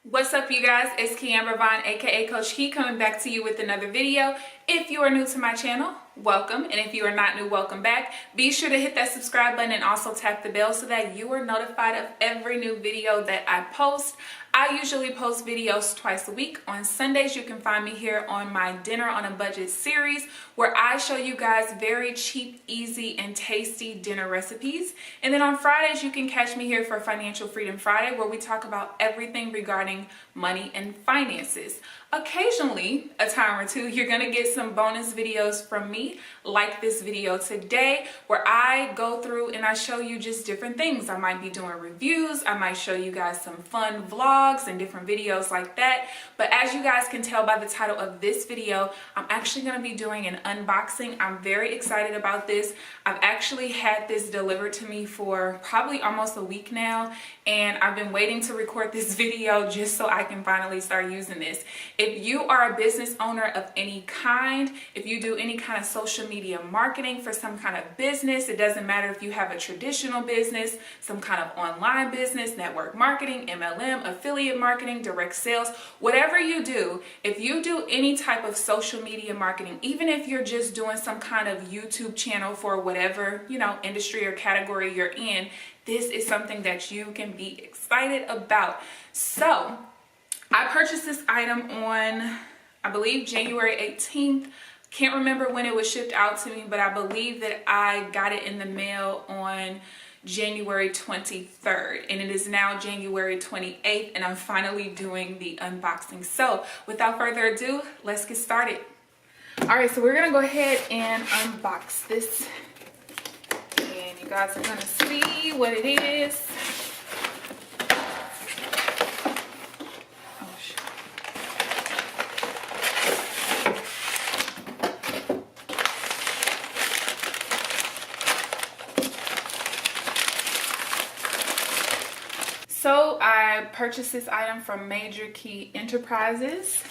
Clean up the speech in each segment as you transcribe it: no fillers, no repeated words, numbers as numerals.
What's up, you guys? It's KeAmber Vaughn, aka Coach Key, coming back to you with another video. If you are new to my channel, welcome, and if you are not new, welcome back. Be sure to hit that subscribe button and also tap the bell so that you are notified of every new video that I post. I usually post videos twice a week. On Sundays, you can find me here on my Dinner on a Budget series, where I show you guys very cheap, easy, and tasty dinner recipes. And then on Fridays, you can catch me here for Financial Freedom Friday, where we talk about everything regarding money and finances. Occasionally, a time or two, you're gonna get some bonus videos from me, like this video today, where I go through and I show you just different things. I might be doing reviews, I might show you guys some fun vlogs and different videos like that. But as you guys can tell by the title of this video, I'm actually gonna be doing an unboxing. I'm very excited about this. I've actually had this delivered to me for probably almost a week now, and I've been waiting to record this video just so I can finally start using this. If you are a business owner of any kind, if you do any kind of social media marketing for some kind of business, it doesn't matter if you have a traditional business, some kind of online business, network marketing, MLM, affiliate marketing, direct sales, whatever you do, if you do any type of social media marketing, even if you're just doing some kind of YouTube channel for whatever, industry or category you're in, this is something that you can be excited about. So I purchased this item on, I believe, January 18th. Can't remember when it was shipped out to me, but I believe that I got it in the mail on January 23rd, and it is now January 28th, and I'm finally doing the unboxing. So without further ado, let's get started. All right, so we're gonna go ahead and unbox this, and you guys are gonna see what it is. So I purchased this item from Major Key Enterprises,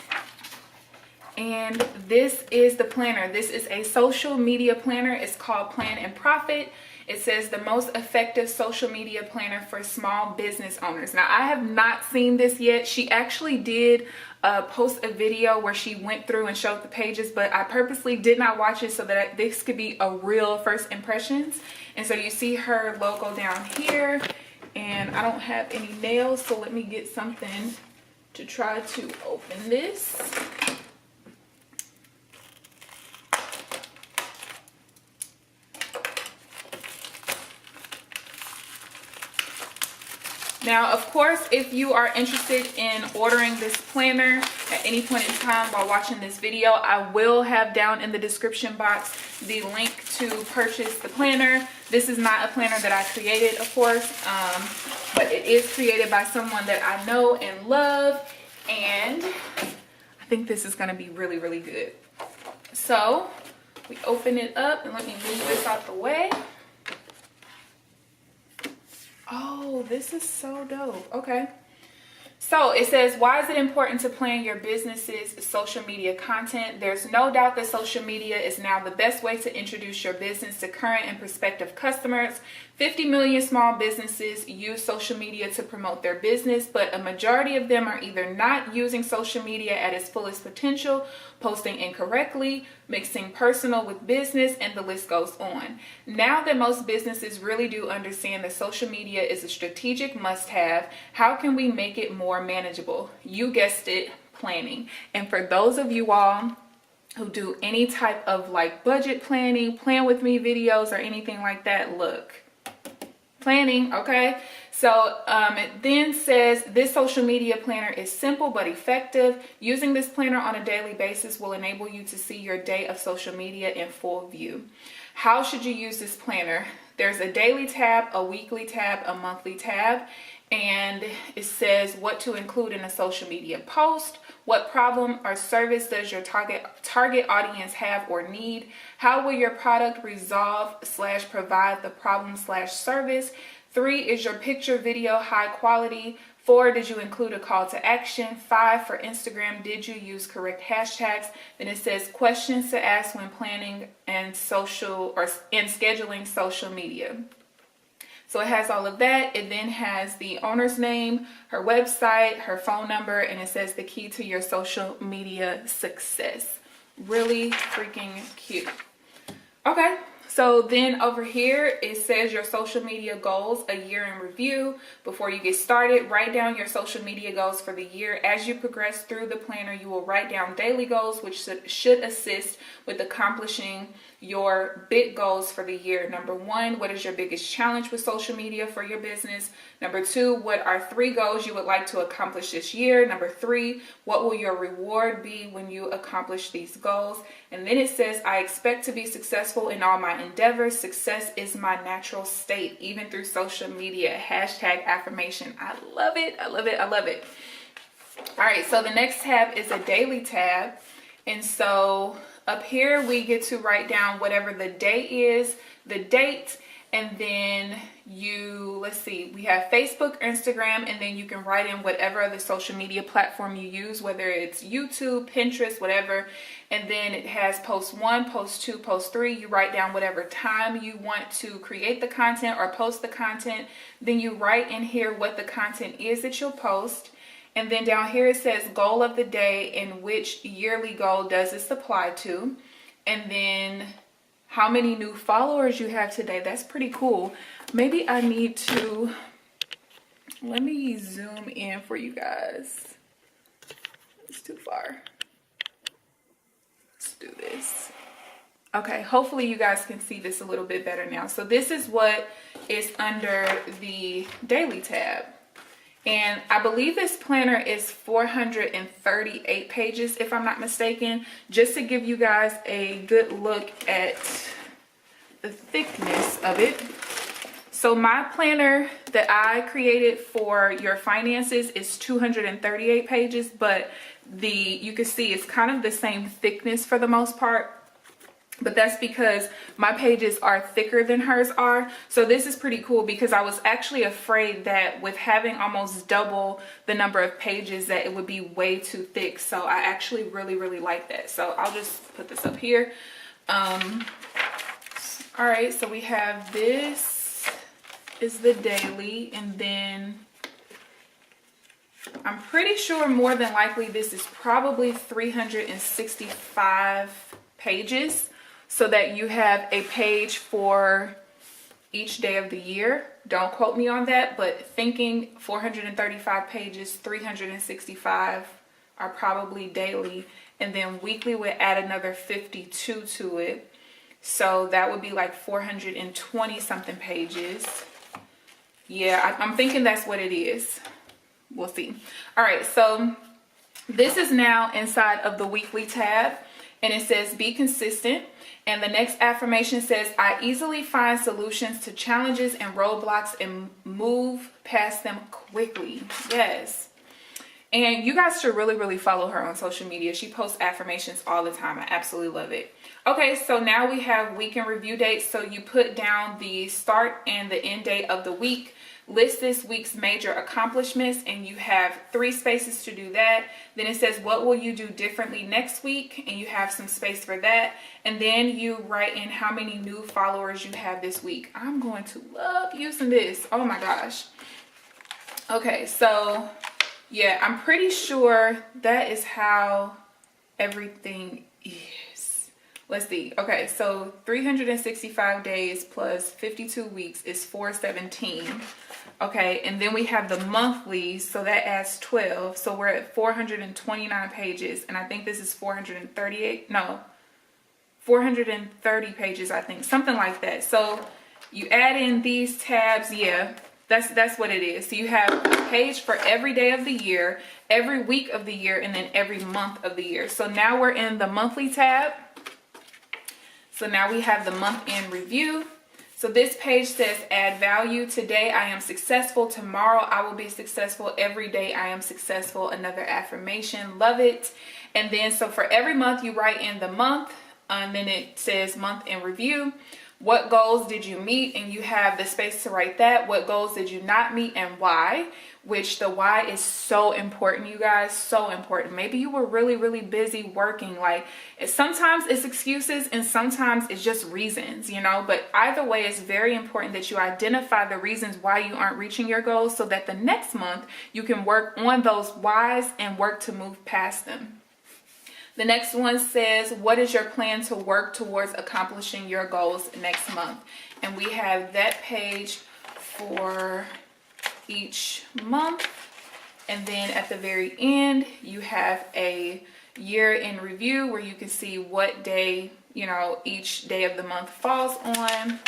and this is the planner. This is a social media planner. It's called Plan and Profit. It says the most effective social media planner for small business owners. Now, I have not seen this yet. She actually did post a video where she went through and showed the pages, but I purposely did not watch it so that this could be a real first impressions. And so you see her logo down here. And I don't have any nails, so let me get something to try to open this. Now, of course, if you are interested in ordering this planner at any point in time while watching this video, I will have down in the description box the link to purchase the planner. This is not a planner that I created, of course, but it is created by someone that I know and love, and I think this is going to be really, really good. So we open it up, and let me move this out the way. Oh, this is so dope. Okay. So it says, why is it important to plan your business's social media content? There's no doubt that social media is now the best way to introduce your business to current and prospective customers. 50 million small businesses use social media to promote their business, but a majority of them are either not using social media at its fullest potential, posting incorrectly, mixing personal with business, and the list goes on. Now that most businesses really do understand that social media is a strategic must-have, how can we make it more manageable? You guessed it, planning. And for those of you all who do any type of budget planning, plan with me videos, or anything like that, look. Planning, okay? So it then says, this social media planner is simple but effective. Using this planner on a daily basis will enable you to see your day of social media in full view. How should you use this planner? There's a daily tab, a weekly tab, a monthly tab, and it says what to include in a social media post. What problem or service does your target audience have or need? How will your product resolve/provide the problem/service? 3, is your picture video high quality? 4, did you include a call to action? 5, for Instagram, did you use correct hashtags? Then it says questions to ask when planning and scheduling social media. So it has all of that. It then has the owner's name, her website, her phone number, and it says the key to your social media success. Really freaking cute. Okay, so then over here it says your social media goals, a year in review. Before you get started, write down your social media goals for the year. As you progress through the planner, you will write down daily goals, which should assist with accomplishing your big goals for the year. Number 1, what is your biggest challenge with social media for your business? Number 2, what are 3 goals you would like to accomplish this year? Number 3, what will your reward be when you accomplish these goals? And then it says, I expect to be successful in all my endeavors. Success is my natural state, even through social media. Hashtag affirmation. I love it. I love it. I love it. All right, so the next tab is a daily tab. And so up here we get to write down whatever the day is, the date, and then let's see, we have Facebook, Instagram, and then you can write in whatever other social media platform you use, whether it's YouTube, Pinterest, whatever. And then it has post 1, post 2, post 3. You write down whatever time you want to create the content or post the content. Then you write in here what the content is that you'll post. And then down here it says goal of the day and which yearly goal does this apply to. And then how many new followers you have today. That's pretty cool. Maybe I need to, let me zoom in for you guys. It's too far. Let's do this. Okay, hopefully you guys can see this a little bit better now. So this is what is under the daily tab. And I believe this planner is 438 pages, if I'm not mistaken, just to give you guys a good look at the thickness of it. So my planner that I created for your finances is 238 pages, but you can see it's kind of the same thickness for the most part. But that's because my pages are thicker than hers are. So this is pretty cool because I was actually afraid that with having almost double the number of pages that it would be way too thick. So I actually really like that. So I'll just put this up here. All right, so we have this is the daily, and then I'm pretty sure more than likely this is probably 365 pages. So that you have a page for each day of the year. Don't quote me on that, but thinking 435 pages, 365 are probably daily. And then weekly would add another 52 to it. So that would be like 420 something pages. Yeah, I'm thinking that's what it is. We'll see. All right, so this is now inside of the weekly tab. And it says, be consistent. And the next affirmation says, I easily find solutions to challenges and roadblocks and move past them quickly. Yes. And you guys should really follow her on social media. She posts affirmations all the time. I absolutely love it. Okay, so now we have week in review dates. So you put down the start and the end date of the week. List this week's major accomplishments, and you have 3 spaces to do that. Then it says, what will you do differently next week? And you have some space for that. And then you write in how many new followers you have this week. I'm going to love using this. Oh my gosh. Okay, so yeah, I'm pretty sure that is how everything is. Let's see. Okay, so 365 days plus 52 weeks is 417. Okay, and then we have the monthly, so that adds 12. So we're at 429 pages, and I think this is 438. No, 430 pages, I think, something like that. So you add in these tabs. Yeah, that's what it is. So you have a page for every day of the year, every week of the year, and then every month of the year. So now we're in the monthly tab. So now we have the month in review. So this page says add value. Today I am successful. Tomorrow I will be successful. Every day I am successful. Another affirmation. Love it. And then so for every month you write in the month, and then it says month in review. what goals did you meet, and you have the space to write that. What goals did you not meet and why? Which the why is so important, you guys, so important. Maybe you were really busy working. Like, sometimes it's excuses and sometimes it's just reasons, you know, but either way, it's very important that you identify the reasons why you aren't reaching your goals, so that the next month you can work on those whys and work to move past them. The next one says, what is your plan to work towards accomplishing your goals next month? And we have that page for each month. And then at the very end, you have a year in review where you can see what day, you know, each day of the month falls on.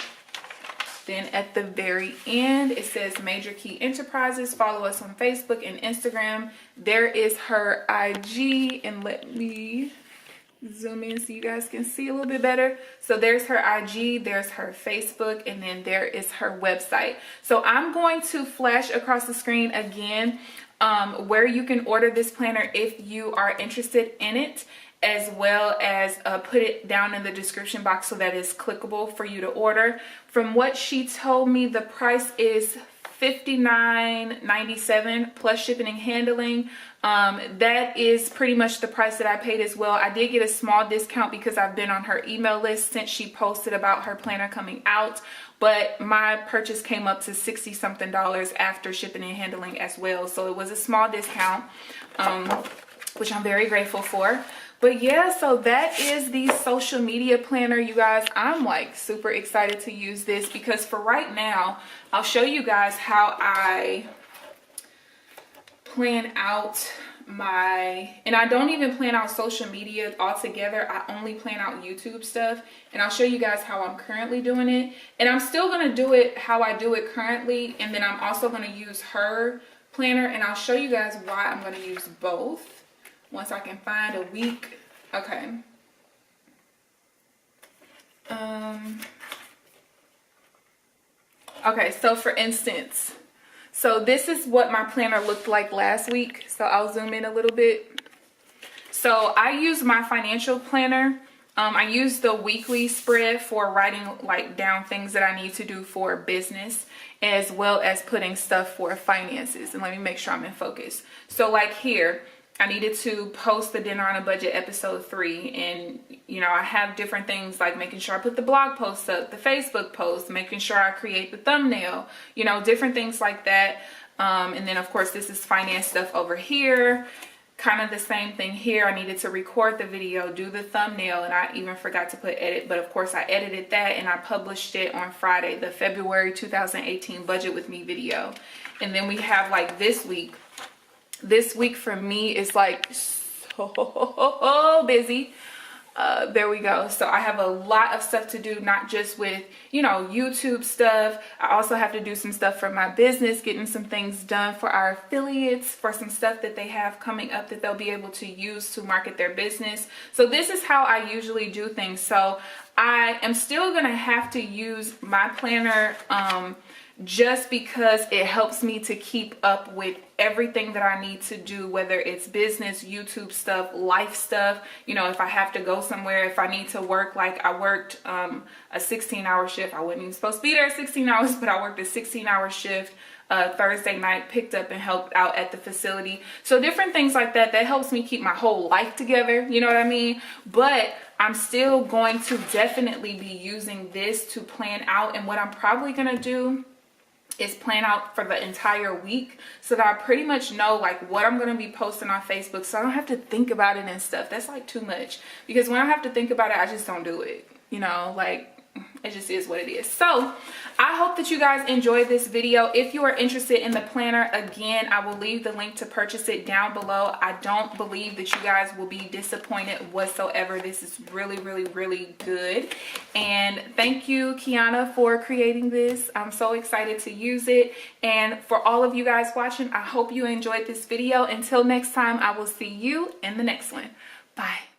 Then at the very end, it says Major Key Enterprises. Follow us on Facebook and Instagram. There is her IG, and let me zoom in so you guys can see a little bit better. So there's her IG, there's her Facebook, and then there is her website. So I'm going to flash across the screen again where you can order this planner if you are interested in it, as well as put it down in the description box so that it's clickable for you to order. From what she told me, the price is $59.97 plus shipping and handling. That is pretty much the price that I paid as well. I did get a small discount because I've been on her email list since she posted about her planner coming out, but my purchase came up to $60 something after shipping and handling as well. So it was a small discount, which I'm very grateful for. But yeah, so that is the social media planner, you guys. I'm like super excited to use this because for right now, I'll show you guys how I plan out and I don't even plan out social media altogether. I only plan out YouTube stuff, and I'll show you guys how I'm currently doing it. And I'm still going to do it how I do it currently, and then I'm also going to use her planner, and I'll show you guys why I'm going to use both once I can find a week. Okay. Okay, so for instance, so this is what my planner looked like last week. So I'll zoom in a little bit. So I use my financial planner. I use the weekly spread for writing like down things that I need to do for business, as well as putting stuff for finances. And let me make sure I'm in focus. So like here, I needed to post the Dinner on a Budget episode 3, and you know, I have different things like making sure I put the blog post up, the Facebook post, making sure I create the thumbnail, you know, different things like that. And then of course this is finance stuff over here, kind of the same thing here. I needed to record the video, do the thumbnail, and I even forgot to put edit, but of course I edited that and I published it on Friday, the February 2018 Budget With Me video. And then we have like this week for me is like so busy. There we go. So I have a lot of stuff to do, not just with, you know, YouTube stuff. I also have to do some stuff for my business, getting some things done for our affiliates, for some stuff that they have coming up that they'll be able to use to market their business. So this is how I usually do things. So I am still going to have to use my planner, just because it helps me to keep up with everything that I need to do, whether it's business, YouTube stuff, life stuff. You know, if I have to go somewhere, if I need to work, like I worked a 16-hour shift. I wasn't even supposed to be there 16 hours, but I worked a 16-hour shift Thursday night, picked up and helped out at the facility. So different things like that, that helps me keep my whole life together, you know what I mean? But I'm still going to definitely be using this to plan out, and what I'm probably gonna do is plan out for the entire week so that I pretty much know like what I'm going to be posting on Facebook, so I don't have to think about it and stuff. That's like too much, because when I have to think about it, I just don't do it, you know, like it just is what it is. So I hope that you guys enjoyed this video. If you are interested in the planner, again, I will leave the link to purchase it down below. I don't believe that you guys will be disappointed whatsoever. This is really good. And thank you, Kiana, for creating this. I'm so excited to use it. And for all of you guys watching, I hope you enjoyed this video. Until next time, I will see you in the next one. Bye.